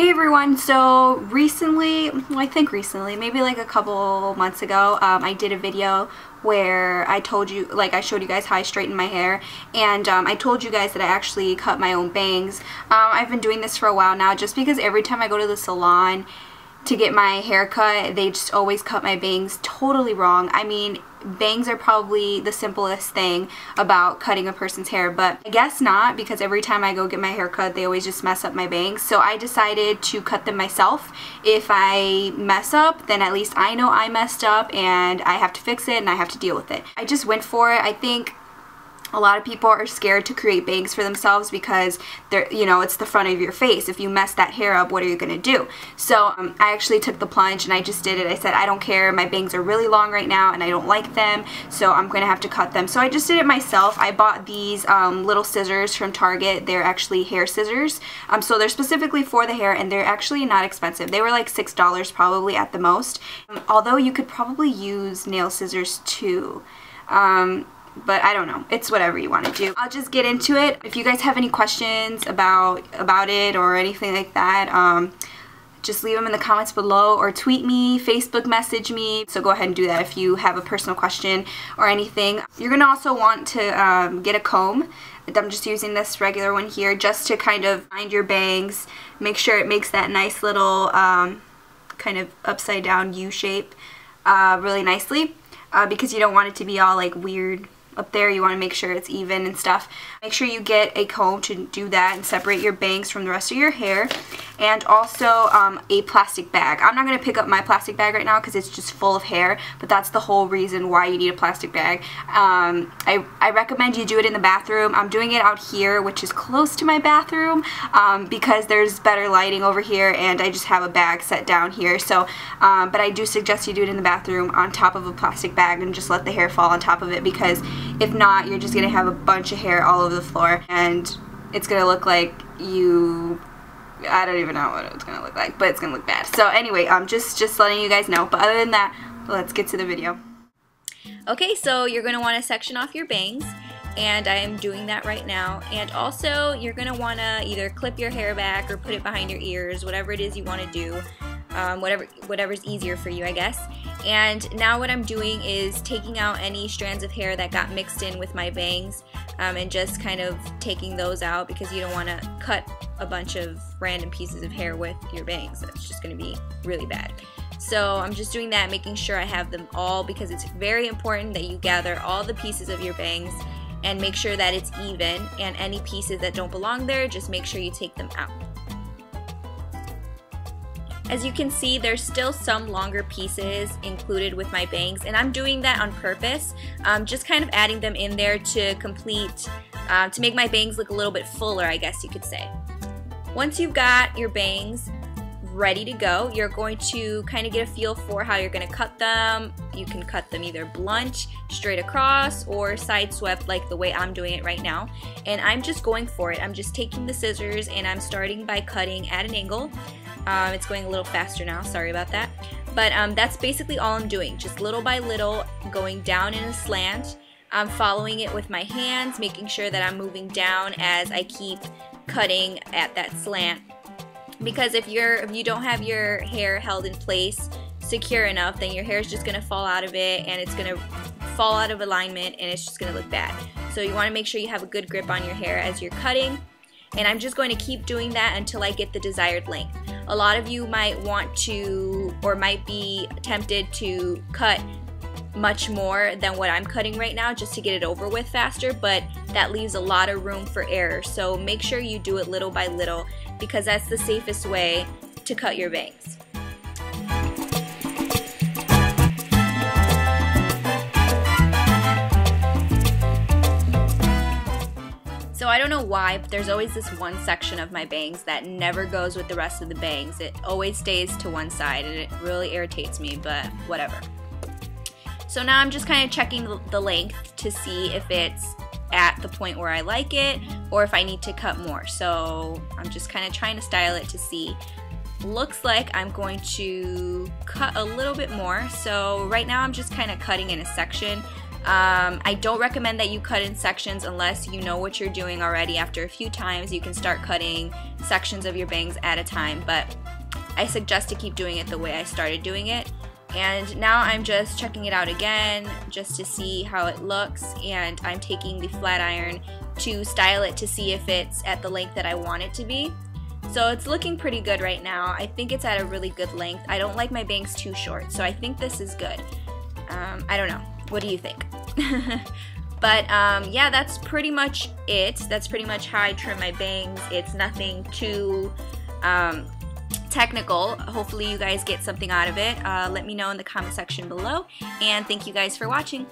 Hey everyone, so recently, well, I think recently, maybe like a couple months ago, I did a video where I told you, like I showed you guys how I straighten my hair, and I told you guys that I actually cut my own bangs. I've been doing this for a while now just because every time I go to the salon to get my hair cut, they just always cut my bangs totally wrong. I mean, bangs are probably the simplest thing about cutting a person's hair, but I guess not, because every time I go get my hair cut, they always just mess up my bangs. So I decided to cut them myself. If I mess up, then at least I know I messed up and I have to fix it and I have to deal with it. I just went for it. I think a lot of people are scared to create bangs for themselves because they're, you know, it's the front of your face. If you mess that hair up, what are you gonna do? So I actually took the plunge and I just did it. I said, I don't care, my bangs are really long right now and I don't like them, so I'm gonna have to cut them. So I just did it myself. I bought these little scissors from Target. They're actually hair scissors. So they're specifically for the hair and they're actually not expensive. They were like $6 probably at the most. Although you could probably use nail scissors too. But I don't know. It's whatever you want to do. I'll just get into it. If you guys have any questions about it or anything like that, just leave them in the comments below or tweet me, Facebook message me. So go ahead and do that if you have a personal question or anything. You're going to also want to get a comb. I'm just using this regular one here just to kind of find your bangs. Make sure it makes that nice little kind of upside down U shape really nicely. Because you don't want it to be all like weird up there. You want to make sure it's even and stuff. Make sure you get a comb to do that and separate your bangs from the rest of your hair. And also a plastic bag. I'm not going to pick up my plastic bag right now because it's just full of hair, but that's the whole reason why you need a plastic bag. I recommend you do it in the bathroom. I'm doing it out here, which is close to my bathroom, because there's better lighting over here and I just have a bag set down here. So, but I do suggest you do it in the bathroom on top of a plastic bag and just let the hair fall on top of it, because if not, you're just going to have a bunch of hair all over the floor and it's going to look like I don't even know what it's going to look like, but it's going to look bad. So anyway, just letting you guys know. But other than that, let's get to the video. Okay, so you're going to want to section off your bangs, and I am doing that right now. And also, you're going to want to either clip your hair back or put it behind your ears, whatever it is you want to do. Whatever's easier for you, I guess. And now what I'm doing is taking out any strands of hair that got mixed in with my bangs, and just kind of taking those out, because you don't want to cut a bunch of random pieces of hair with your bangs. That's just going to be really bad. So I'm just doing that, making sure I have them all, because it's very important that you gather all the pieces of your bangs and make sure that it's even, and any pieces that don't belong there, just make sure you take them out. As you can see, there's still some longer pieces included with my bangs, and I'm doing that on purpose, just kind of adding them in there to complete, to make my bangs look a little bit fuller, I guess you could say. Once you've got your bangs ready to go, you're going to kind of get a feel for how you're going to cut them. You can cut them either blunt, straight across, or side swept like the way I'm doing it right now. And I'm just going for it. I'm just taking the scissors and I'm starting by cutting at an angle. It's going a little faster now, sorry about that. But that's basically all I'm doing, just little by little, going down in a slant. I'm following it with my hands, making sure that I'm moving down as I keep cutting at that slant. Because if you don't have your hair held in place secure enough, then your hair is just going to fall out of it and it's going to fall out of alignment and it's just going to look bad. So you want to make sure you have a good grip on your hair as you're cutting. And I'm just going to keep doing that until I get the desired length. A lot of you might want to, or might be tempted to cut much more than what I'm cutting right now just to get it over with faster, but that leaves a lot of room for error. So make sure you do it little by little, because that's the safest way to cut your bangs. So I don't know why, but there's always this one section of my bangs that never goes with the rest of the bangs. It always stays to one side and it really irritates me, but whatever. So now I'm just kind of checking the length to see if it's at the point where I like it or if I need to cut more. So I'm just kind of trying to style it to see. Looks like I'm going to cut a little bit more. So right now I'm just kind of cutting in a section I don't recommend that you cut in sections unless you know what you're doing already. After a few times, you can start cutting sections of your bangs at a time, but I suggest to keep doing it the way I started doing it. And now I'm just checking it out again just to see how it looks, and I'm taking the flat iron to style it to see if it's at the length that I want it to be. So it's looking pretty good right now. I think it's at a really good length. I don't like my bangs too short, so I think this is good. I don't know. What do you think? But yeah, that's pretty much it. That's pretty much how I trim my bangs. It's nothing too technical. Hopefully you guys get something out of it. Let me know in the comment section below, and thank you guys for watching.